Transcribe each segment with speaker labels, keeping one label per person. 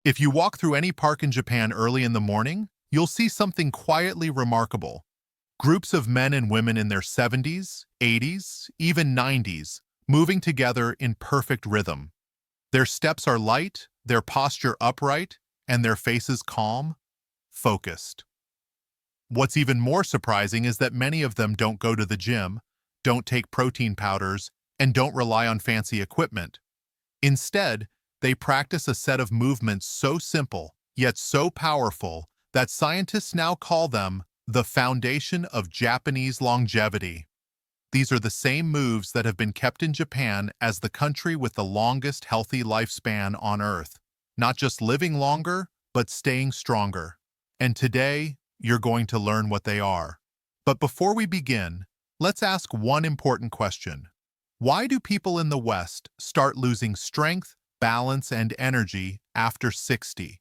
Speaker 1: If you walk through any park in Japan early in the morning, you'll see something quietly remarkable. Groups of men and women in their 70s, 80s, even 90s, moving together in perfect rhythm. Their steps are light, their posture upright, and their faces calm, focused. What's even more surprising is that many of them don't go to the gym, don't take protein powders, and don't rely on fancy equipment. Instead, they practice a set of movements so simple, yet so powerful, that scientists now call them the foundation of Japanese longevity. These are the same moves that have been kept in Japan as the country with the longest healthy lifespan on Earth. Not just living longer, but staying stronger. And today, you're going to learn what they are. But before we begin, let's ask one important question. Why do people in the West start losing strength, balance, and energy after 60?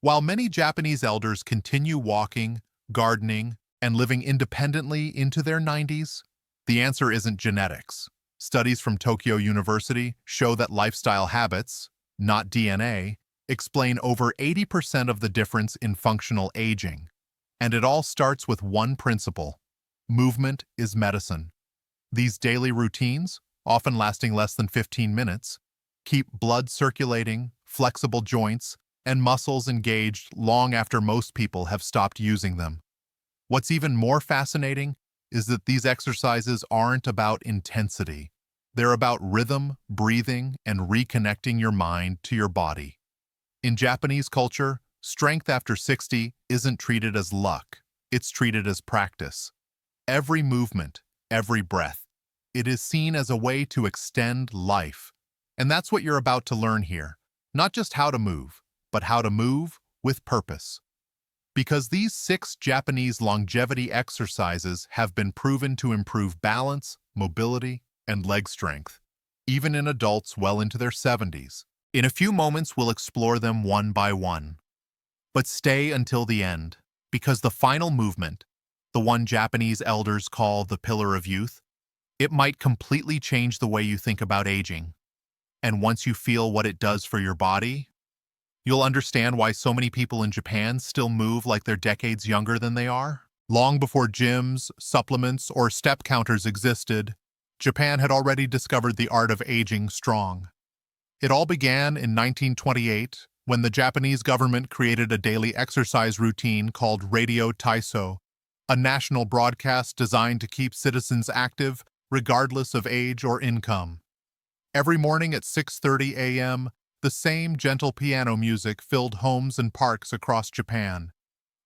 Speaker 1: While many Japanese elders continue walking, gardening, and living independently into their 90s, the answer isn't genetics. Studies from Tokyo University show that lifestyle habits, not DNA, explain over 80% of the difference in functional aging. And it all starts with one principle: movement is medicine. These daily routines, often lasting less than 15 minutes, keep blood circulating, flexible joints, and muscles engaged long after most people have stopped using them. What's even more fascinating is that these exercises aren't about intensity. They're about rhythm, breathing, and reconnecting your mind to your body. In Japanese culture, strength after 60 isn't treated as luck. It's treated as practice. Every movement, every breath, it is seen as a way to extend life. And that's what you're about to learn here. Not just how to move, but how to move with purpose. Because these 6 Japanese longevity exercises have been proven to improve balance, mobility, and leg strength, even in adults well into their 70s. In a few moments, we'll explore them one by one. But stay until the end, because the final movement, the one Japanese elders call the pillar of youth, it might completely change the way you think about aging. And once you feel what it does for your body, you'll understand why so many people in Japan still move like they're decades younger than they are. Long before gyms, supplements, or step counters existed, Japan had already discovered the art of aging strong. It all began in 1928 when the Japanese government created a daily exercise routine called Radio Taiso, a national broadcast designed to keep citizens active regardless of age or income. Every morning at 6:30 a.m., the same gentle piano music filled homes and parks across Japan.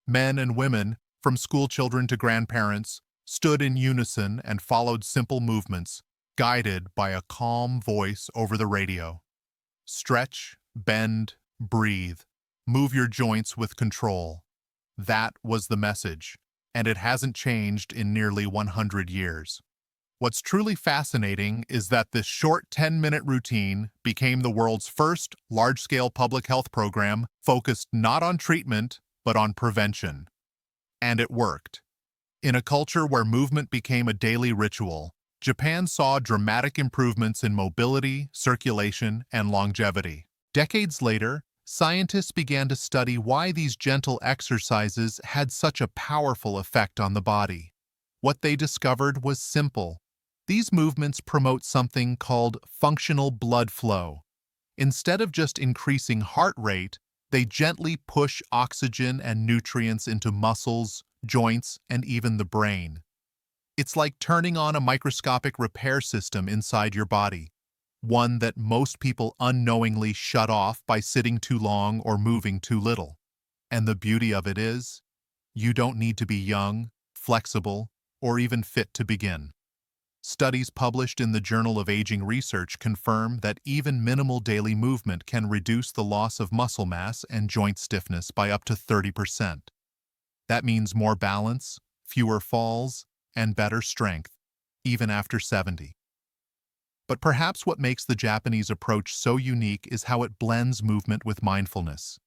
Speaker 1: Men and women, from schoolchildren to grandparents, stood in unison and followed simple movements, guided by a calm voice over the radio. Stretch, bend, breathe. Move your joints with control. That was the message, and it hasn't changed in nearly 100 years. What's truly fascinating is that this short 10-minute routine became the world's first large-scale public health program focused not on treatment, but on prevention. And it worked. In a culture where movement became a daily ritual, Japan saw dramatic improvements in mobility, circulation, and longevity. Decades later, scientists began to study why these gentle exercises had such a powerful effect on the body. What they discovered was simple. These movements promote something called functional blood flow. Instead of just increasing heart rate, they gently push oxygen and nutrients into muscles, joints, and even the brain. It's like turning on a microscopic repair system inside your body, one that most people unknowingly shut off by sitting too long or moving too little. And the beauty of it is, you don't need to be young, flexible, or even fit to begin. Studies published in the Journal of Aging Research confirm that even minimal daily movement can reduce the loss of muscle mass and joint stiffness by up to 30%. That means more balance, fewer falls, and better strength, even after 70. But perhaps what makes the Japanese approach so unique is how it blends movement with mindfulness.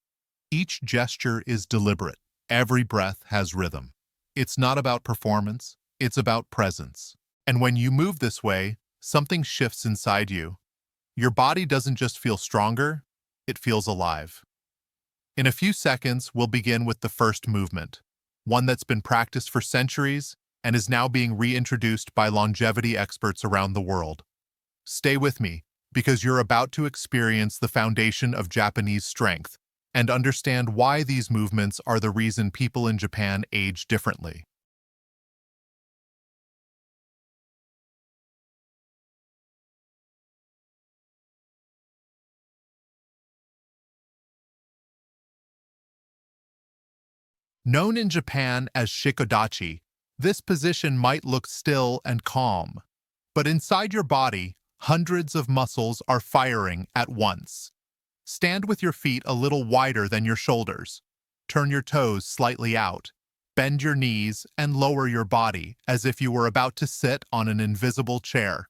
Speaker 1: Each gesture is deliberate. Every breath has rhythm. It's not about performance, it's about presence. And when you move this way, something shifts inside you. Your body doesn't just feel stronger, it feels alive. In a few seconds, we'll begin with the first movement, one that's been practiced for centuries and is now being reintroduced by longevity experts around the world. Stay with me, because you're about to experience the foundation of Japanese strength and understand why these movements are the reason people in Japan age differently. Known in Japan as shikodachi, this position might look still and calm, but inside your body, hundreds of muscles are firing at once. Stand with your feet a little wider than your shoulders. Turn your toes slightly out. Bend your knees and lower your body as if you were about to sit on an invisible chair.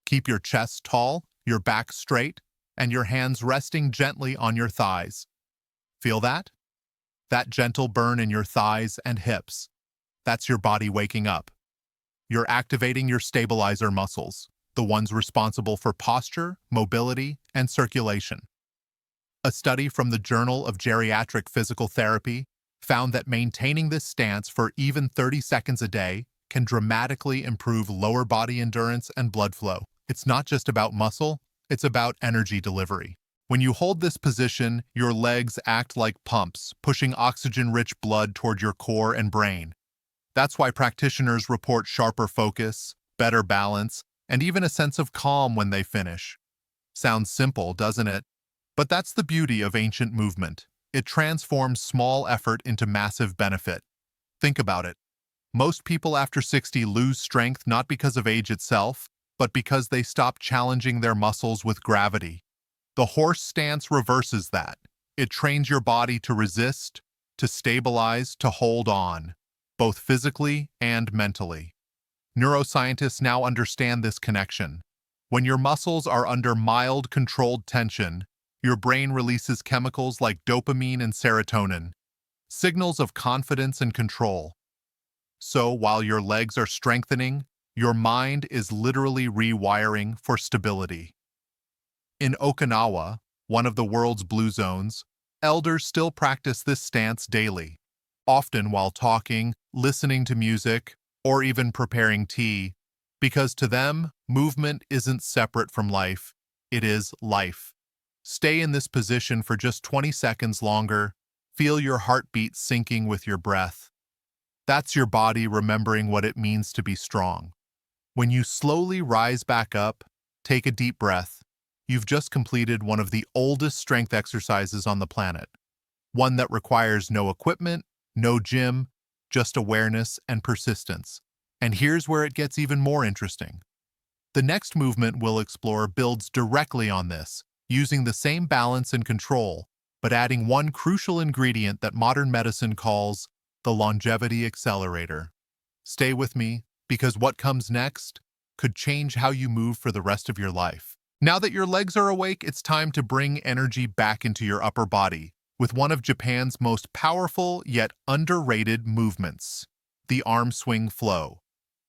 Speaker 1: Keep your chest tall, your back straight, and your hands resting gently on your thighs. Feel that? That gentle burn in your thighs and hips. That's your body waking up. You're activating your stabilizer muscles, the ones responsible for posture, mobility, and circulation. A study from the Journal of Geriatric Physical Therapy found that maintaining this stance for even 30 seconds a day can dramatically improve lower body endurance and blood flow. It's not just about muscle, it's about energy delivery. When you hold this position, your legs act like pumps, pushing oxygen-rich blood toward your core and brain. That's why practitioners report sharper focus, better balance, and even a sense of calm when they finish. Sounds simple, doesn't it? But that's the beauty of ancient movement. It transforms small effort into massive benefit. Think about it. Most people after 60 lose strength not because of age itself, but because they stop challenging their muscles with gravity. The horse stance reverses that. It trains your body to resist, to stabilize, to hold on, both physically and mentally. Neuroscientists now understand this connection. When your muscles are under mild, controlled tension, your brain releases chemicals like dopamine and serotonin, signals of confidence and control. So while your legs are strengthening, your mind is literally rewiring for stability. In Okinawa, one of the world's blue zones, elders still practice this stance daily, often while talking, listening to music, or even preparing tea, because to them, movement isn't separate from life, it is life. Stay in this position for just 20 seconds longer. Feel your heartbeat syncing with your breath. That's your body remembering what it means to be strong. When you slowly rise back up, take a deep breath. You've just completed one of the oldest strength exercises on the planet. One that requires no equipment, no gym, just awareness and persistence. And here's where it gets even more interesting. The next movement we'll explore builds directly on this, using the same balance and control, but adding one crucial ingredient that modern medicine calls the longevity accelerator. Stay with me, because what comes next could change how you move for the rest of your life. Now that your legs are awake, it's time to bring energy back into your upper body with one of Japan's most powerful yet underrated movements, the arm swing flow.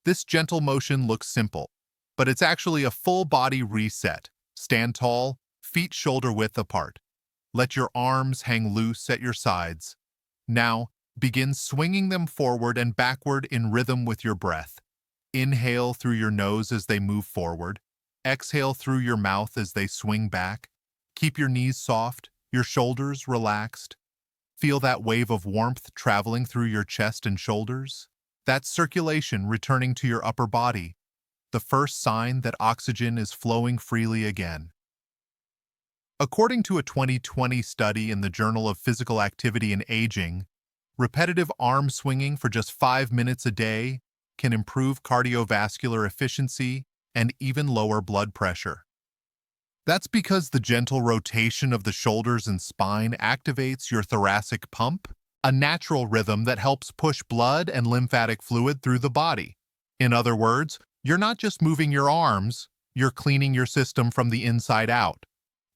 Speaker 1: This gentle motion looks simple, but it's actually a full body reset. Stand tall, feet shoulder-width apart. Let your arms hang loose at your sides. Now, begin swinging them forward and backward in rhythm with your breath. Inhale through your nose as they move forward. Exhale through your mouth as they swing back. Keep your knees soft, your shoulders relaxed. Feel that wave of warmth traveling through your chest and shoulders. That's circulation returning to your upper body, the first sign that oxygen is flowing freely again. According to a 2020 study in the Journal of Physical Activity and Aging, repetitive arm swinging for just 5 minutes a day can improve cardiovascular efficiency and even lower blood pressure. That's because the gentle rotation of the shoulders and spine activates your thoracic pump, a natural rhythm that helps push blood and lymphatic fluid through the body. In other words, you're not just moving your arms, you're cleaning your system from the inside out.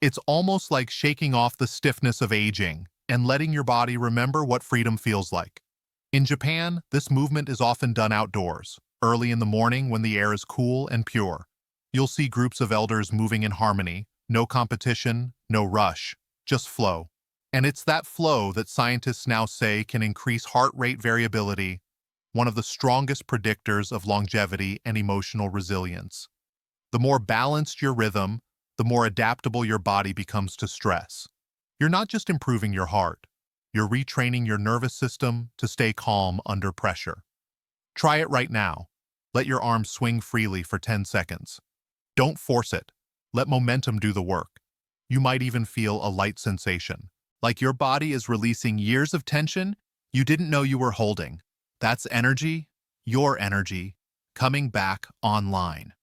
Speaker 1: It's almost like shaking off the stiffness of aging and letting your body remember what freedom feels like. In Japan, this movement is often done outdoors, early in the morning when the air is cool and pure. You'll see groups of elders moving in harmony, no competition, no rush, just flow. And it's that flow that scientists now say can increase heart rate variability, one of the strongest predictors of longevity and emotional resilience. The more balanced your rhythm, the more adaptable your body becomes to stress. You're not just improving your heart, you're retraining your nervous system to stay calm under pressure. Try it right now. Let your arms swing freely for 10 seconds. Don't force it. Let momentum do the work. You might even feel a light sensation, like your body is releasing years of tension you didn't know you were holding. That's energy, your energy, coming back online.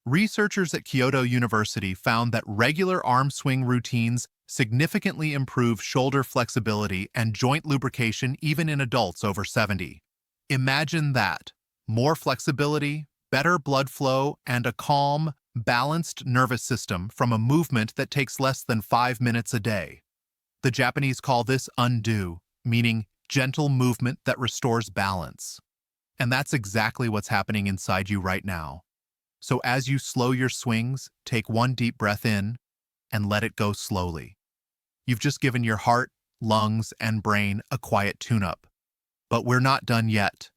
Speaker 1: Researchers at Kyoto University found that regular arm swing routines significantly improve shoulder flexibility and joint lubrication even in adults over 70. Imagine that. More flexibility, better blood flow, and a calm, balanced nervous system from a movement that takes less than 5 minutes a day. The Japanese call this undo, meaning gentle movement that restores balance. And that's exactly what's happening inside you right now. So as you slow your swings, take one deep breath in and let it go slowly. You've just given your heart, lungs, and brain a quiet tune-up. But we're not done yet.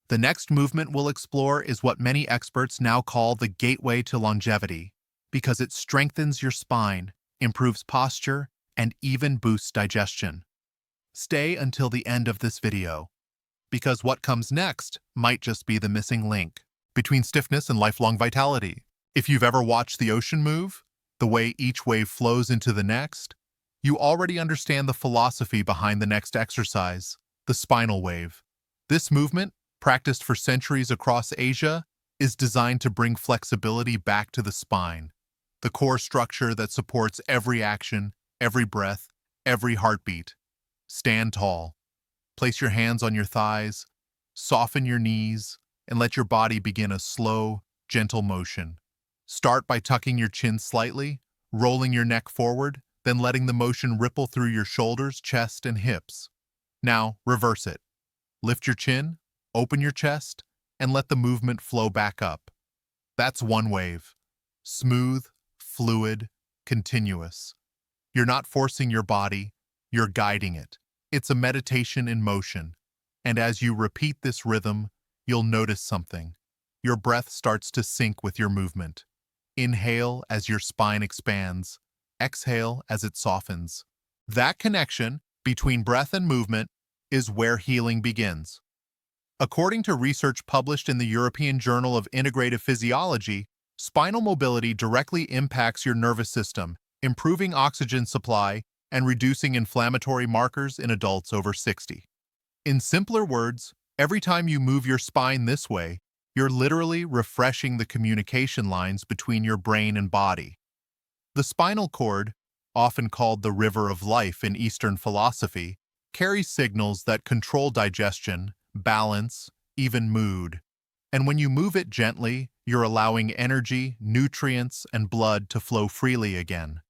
Speaker 1: The next movement we'll explore is what many experts now call the gateway to longevity, because it strengthens your spine, improves posture, and even boosts digestion. Stay until the end of this video, because what comes next might just be the missing link between stiffness and lifelong vitality. If you've ever watched the ocean move, the way each wave flows into the next, you already understand the philosophy behind the next exercise, the spinal wave. This movement, practiced for centuries across Asia, is designed to bring flexibility back to the spine, the core structure that supports every action, every breath, every heartbeat. Stand tall. Place your hands on your thighs, soften your knees, and let your body begin a slow, gentle motion. Start by tucking your chin slightly, rolling your neck forward, then letting the motion ripple through your shoulders, chest, and hips. Now, reverse it. Lift your chin, open your chest, and let the movement flow back up. That's one wave. Smooth, fluid, continuous. You're not forcing your body, you're guiding it. It's a meditation in motion. And as you repeat this rhythm, you'll notice something. Your breath starts to sync with your movement. Inhale as your spine expands. Exhale as it softens. That connection between breath and movement is where healing begins. According to research published in the European Journal of Integrative Physiology, spinal mobility directly impacts your nervous system, improving oxygen supply and reducing inflammatory markers in adults over 60. In simpler words, every time you move your spine this way, you're literally refreshing the communication lines between your brain and body. The spinal cord, often called the river of life in Eastern philosophy, carries signals that control digestion, balance, even mood. And when you move it gently, you're allowing energy, nutrients, and blood to flow freely again.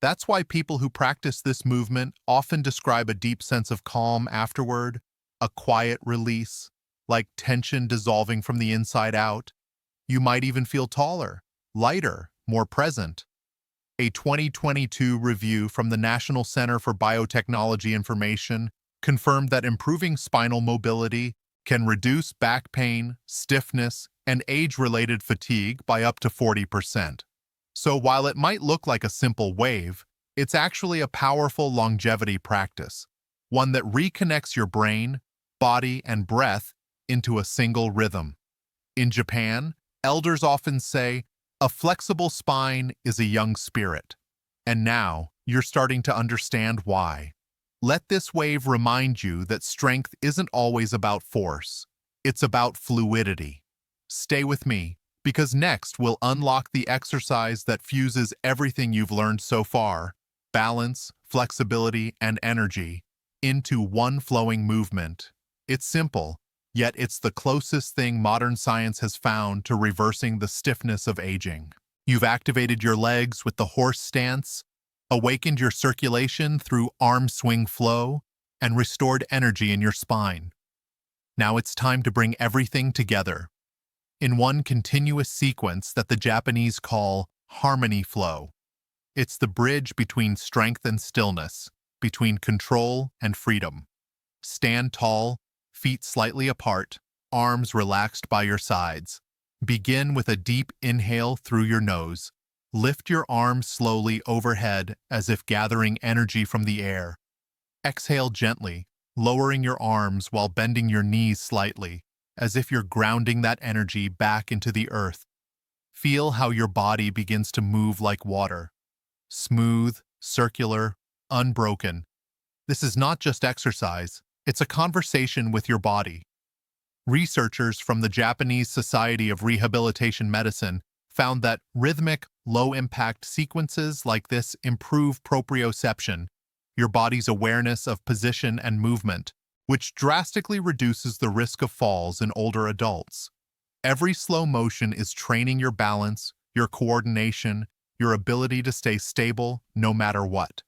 Speaker 1: That's why people who practice this movement often describe a deep sense of calm afterward, a quiet release, like tension dissolving from the inside out. You might even feel taller, lighter, more present. A 2022 review from the National Center for Biotechnology Information confirmed that improving spinal mobility can reduce back pain, stiffness, and age-related fatigue by up to 40%. So while it might look like a simple wave, it's actually a powerful longevity practice, one that reconnects your brain, body, and breath into a single rhythm. In Japan, elders often say, "A flexible spine is a young spirit." And now, you're starting to understand why. Let this wave remind you that strength isn't always about force. It's about fluidity. Stay with me, because next we'll unlock the exercise that fuses everything you've learned so far, balance, flexibility, and energy, into one flowing movement. It's simple, yet it's the closest thing modern science has found to reversing the stiffness of aging. You've activated your legs with the horse stance, awakened your circulation through arm swing flow, and restored energy in your spine. Now it's time to bring everything together in one continuous sequence that the Japanese call harmony flow. It's the bridge between strength and stillness, between control and freedom. Stand tall, feet slightly apart, arms relaxed by your sides. Begin with a deep inhale through your nose. Lift your arms slowly overhead as if gathering energy from the air. Exhale gently, lowering your arms while bending your knees slightly, as if you're grounding that energy back into the earth. Feel how your body begins to move like water. Smooth, circular, unbroken. This is not just exercise, it's a conversation with your body. Researchers from the Japanese Society of Rehabilitation Medicine found that rhythmic, low-impact sequences like this improve proprioception, your body's awareness of position and movement, which drastically reduces the risk of falls in older adults. Every slow motion is training your balance, your coordination, your ability to stay stable no matter what.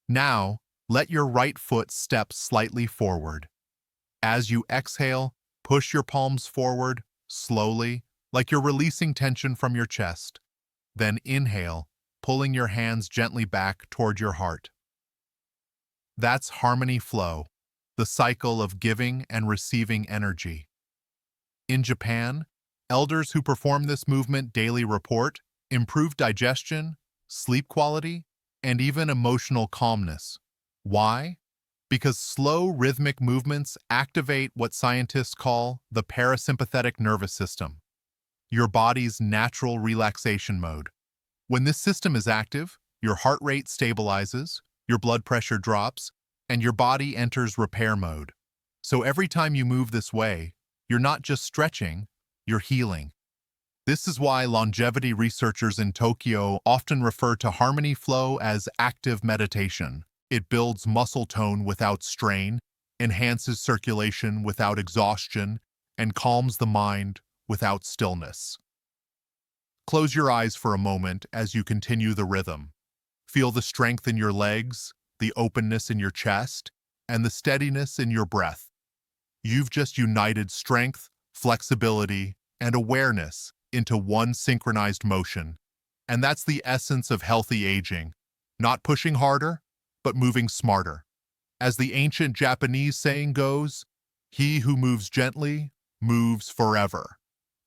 Speaker 1: Now, let your right foot step slightly forward. As you exhale, push your palms forward, slowly, like you're releasing tension from your chest. Then inhale, pulling your hands gently back toward your heart. That's harmony flow, the cycle of giving and receiving energy. In Japan, elders who perform this movement daily report improved digestion, sleep quality, and even emotional calmness. Why? Because slow rhythmic movements activate what scientists call the parasympathetic nervous system, your body's natural relaxation mode. When this system is active, your heart rate stabilizes, your blood pressure drops, and your body enters repair mode. So every time you move this way, you're not just stretching, you're healing. This is why longevity researchers in Tokyo often refer to harmony flow as active meditation. It builds muscle tone without strain, enhances circulation without exhaustion, and calms the mind without stillness. Close your eyes for a moment as you continue the rhythm. Feel the strength in your legs, the openness in your chest, and the steadiness in your breath. You've just united strength, flexibility, and awareness into one synchronized motion. And that's the essence of healthy aging. Not pushing harder, but moving smarter. As the ancient Japanese saying goes, "He who moves gently, moves forever."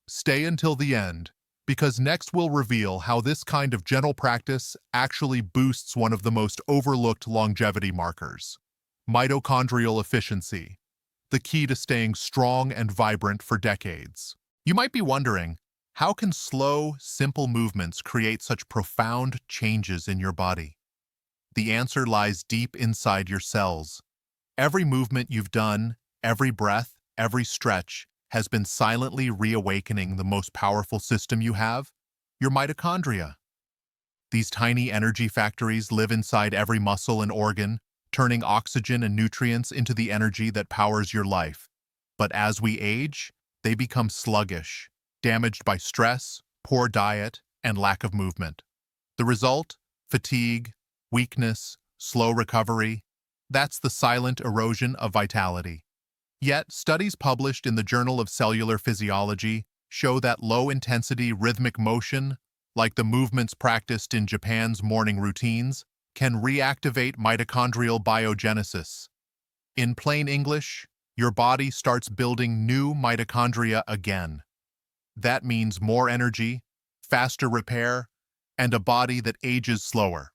Speaker 1: Stay until the end, because next we'll reveal how this kind of gentle practice actually boosts one of the most overlooked longevity markers: mitochondrial efficiency, the key to staying strong and vibrant for decades. You might be wondering, how can slow, simple movements create such profound changes in your body? The answer lies deep inside your cells. Every movement you've done, every breath, every stretch, has been silently reawakening the most powerful system you have, your mitochondria. These tiny energy factories live inside every muscle and organ, turning oxygen and nutrients into the energy that powers your life. But as we age, they become sluggish, damaged by stress, poor diet, and lack of movement. The result? Fatigue, weakness, slow recovery. That's the silent erosion of vitality. Yet, studies published in the Journal of Cellular Physiology show that low-intensity rhythmic motion, like the movements practiced in Japan's morning routines, can reactivate mitochondrial biogenesis. In plain English, your body starts building new mitochondria again. That means more energy, faster repair, and a body that ages slower.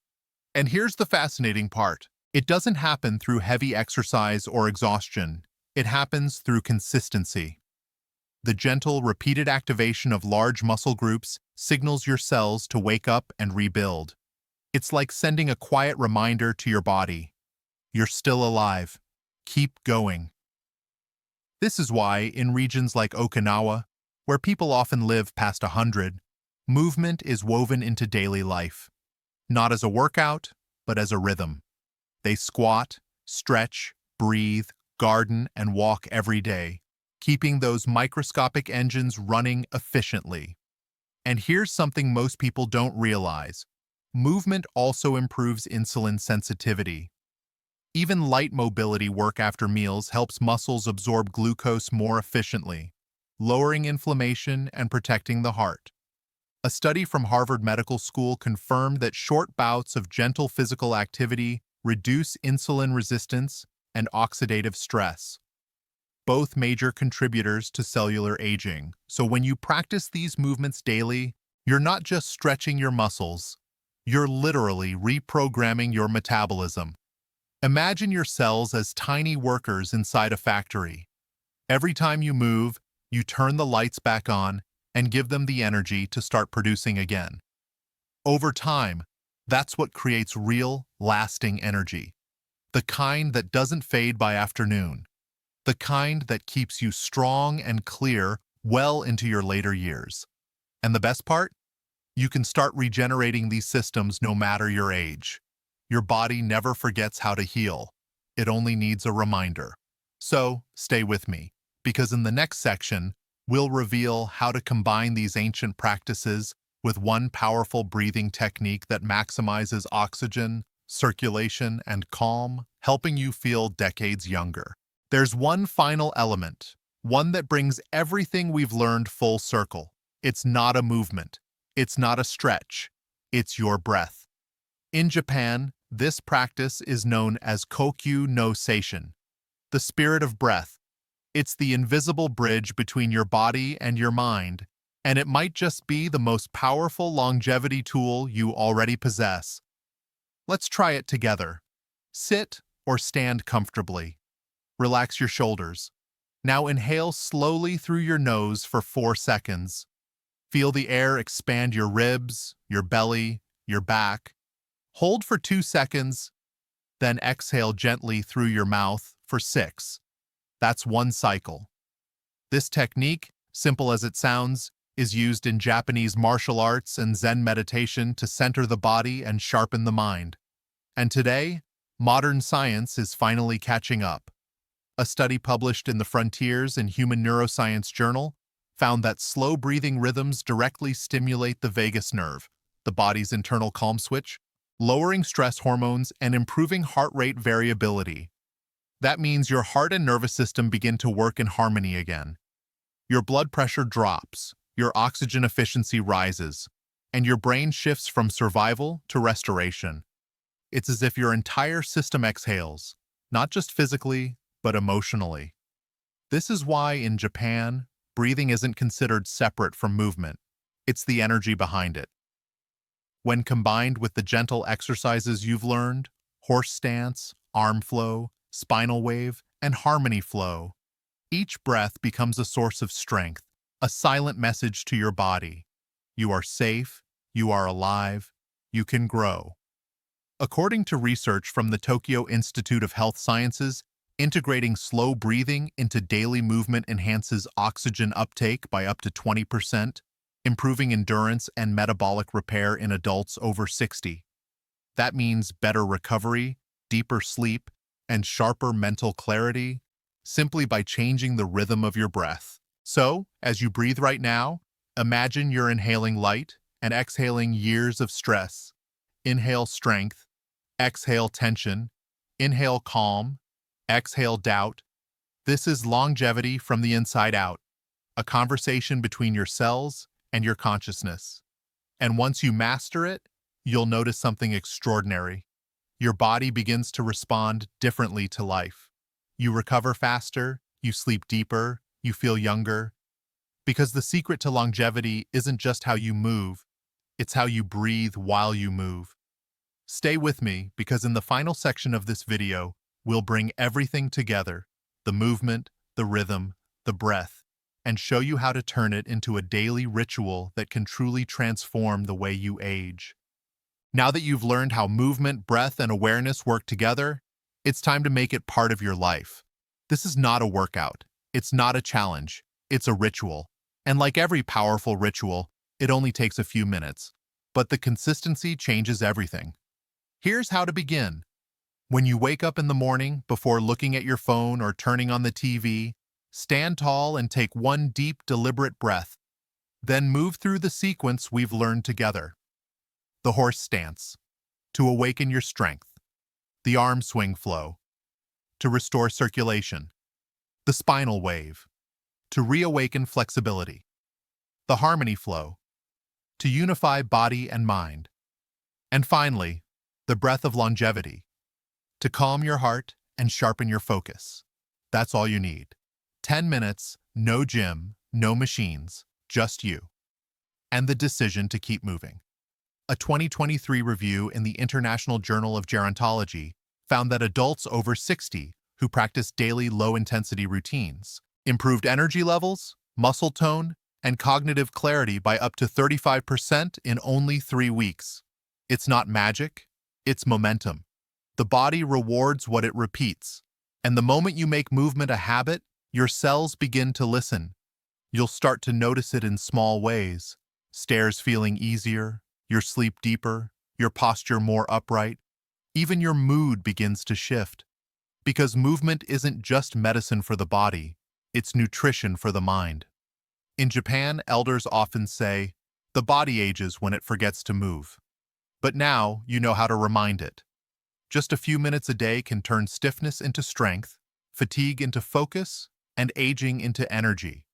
Speaker 1: And here's the fascinating part. It doesn't happen through heavy exercise or exhaustion. It happens through consistency. The gentle, repeated activation of large muscle groups signals your cells to wake up and rebuild. It's like sending a quiet reminder to your body. You're still alive. Keep going. This is why, in regions like Okinawa, where people often live past 100, movement is woven into daily life. Not as a workout, but as a rhythm. They squat, stretch, breathe, garden, and walk every day, keeping those microscopic engines running efficiently. And here's something most people don't realize. Movement also improves insulin sensitivity. Even light mobility work after meals helps muscles absorb glucose more efficiently, lowering inflammation and protecting the heart. A study from Harvard Medical School confirmed that short bouts of gentle physical activity reduce insulin resistance, and oxidative stress, both major contributors to cellular aging. So when you practice these movements daily, you're not just stretching your muscles, you're literally reprogramming your metabolism. Imagine your cells as tiny workers inside a factory. Every time you move, you turn the lights back on and give them the energy to start producing again. Over time, that's what creates real, lasting energy. The kind that doesn't fade by afternoon. The kind that keeps you strong and clear well into your later years. And the best part? You can start regenerating these systems no matter your age. Your body never forgets how to heal. It only needs a reminder. So, stay with me, because in the next section, we'll reveal how to combine these ancient practices with one powerful breathing technique that maximizes oxygen, circulation, and calm, helping you feel decades younger. There's one final element, one that brings everything we've learned full circle. It's not a movement. It's not a stretch. It's your breath. In Japan, this practice is known as Kokyu no Seishin, the spirit of breath. It's the invisible bridge between your body and your mind, and it might just be the most powerful longevity tool you already possess. Let's try it together. Sit or stand comfortably. Relax your shoulders. Now inhale slowly through your nose for 4 seconds. Feel the air expand your ribs, your belly, your back. Hold for 2 seconds, then exhale gently through your mouth for 6. That's one cycle. This technique, simple as it sounds, is used in Japanese martial arts and Zen meditation to center the body and sharpen the mind. And today, modern science is finally catching up. A study published in the Frontiers in Human Neuroscience Journal found that slow breathing rhythms directly stimulate the vagus nerve, the body's internal calm switch, lowering stress hormones and improving heart rate variability. That means your heart and nervous system begin to work in harmony again. Your blood pressure drops, your oxygen efficiency rises, and your brain shifts from survival to restoration. It's as if your entire system exhales, not just physically, but emotionally. This is why in Japan, breathing isn't considered separate from movement. It's the energy behind it. When combined with the gentle exercises you've learned, horse stance, arm flow, spinal wave, and harmony flow, each breath becomes a source of strength, a silent message to your body. You are safe, you are alive, you can grow. According to research from the Tokyo Institute of Health Sciences, integrating slow breathing into daily movement enhances oxygen uptake by up to 20%, improving endurance and metabolic repair in adults over 60. That means better recovery, deeper sleep, and sharper mental clarity simply by changing the rhythm of your breath. So, as you breathe right now, imagine you're inhaling light and exhaling years of stress. Inhale strength, exhale tension, inhale calm, exhale doubt. This is longevity from the inside out, a conversation between your cells and your consciousness. And once you master it, you'll notice something extraordinary. Your body begins to respond differently to life. You recover faster, you sleep deeper, you feel younger. Because the secret to longevity isn't just how you move, it's how you breathe while you move. Stay with me because in the final section of this video, we'll bring everything together, the movement, the rhythm, the breath, and show you how to turn it into a daily ritual that can truly transform the way you age. Now that you've learned how movement, breath, and awareness work together, it's time to make it part of your life. This is not a workout. It's not a challenge. It's a ritual. And like every powerful ritual, it only takes a few minutes. But the consistency changes everything. Here's how to begin. When you wake up in the morning, before looking at your phone or turning on the TV, stand tall and take one deep, deliberate breath. Then move through the sequence we've learned together. The horse stance, to awaken your strength. The arm swing flow, to restore circulation. The spinal wave, to reawaken flexibility. The harmony flow, to unify body and mind. And finally, the breath of longevity, to calm your heart and sharpen your focus. That's all you need. 10 minutes, no gym, no machines, just you. And the decision to keep moving. A 2023 review in the International Journal of Gerontology found that adults over 60 who practiced daily low-intensity routines improved energy levels, muscle tone, and cognitive clarity by up to 35% in only 3 weeks. It's not magic, it's momentum. The body rewards what it repeats, and the moment you make movement a habit, your cells begin to listen. You'll start to notice it in small ways. Stairs feeling easier, your sleep deeper, your posture more upright. Even your mood begins to shift. Because movement isn't just medicine for the body, it's nutrition for the mind. In Japan, elders often say, "The body ages when it forgets to move." But now you know how to remind it. Just a few minutes a day can turn stiffness into strength, fatigue into focus, and aging into energy.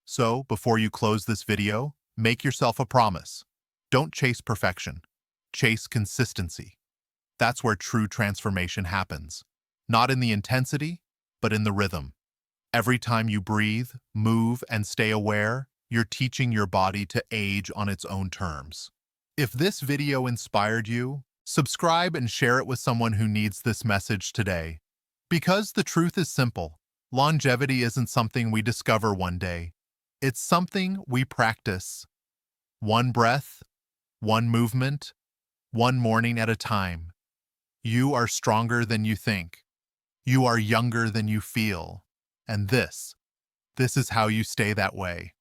Speaker 1: So, before you close this video, make yourself a promise. Don't chase perfection. Chase consistency. That's where true transformation happens. Not in the intensity, but in the rhythm. Every time you breathe, move, and stay aware, you're teaching your body to age on its own terms. If this video inspired you, subscribe and share it with someone who needs this message today. Because the truth is simple, longevity isn't something we discover one day. It's something we practice. One breath, one movement, one morning at a time. You are stronger than you think. You are younger than you feel. And this is how you stay that way.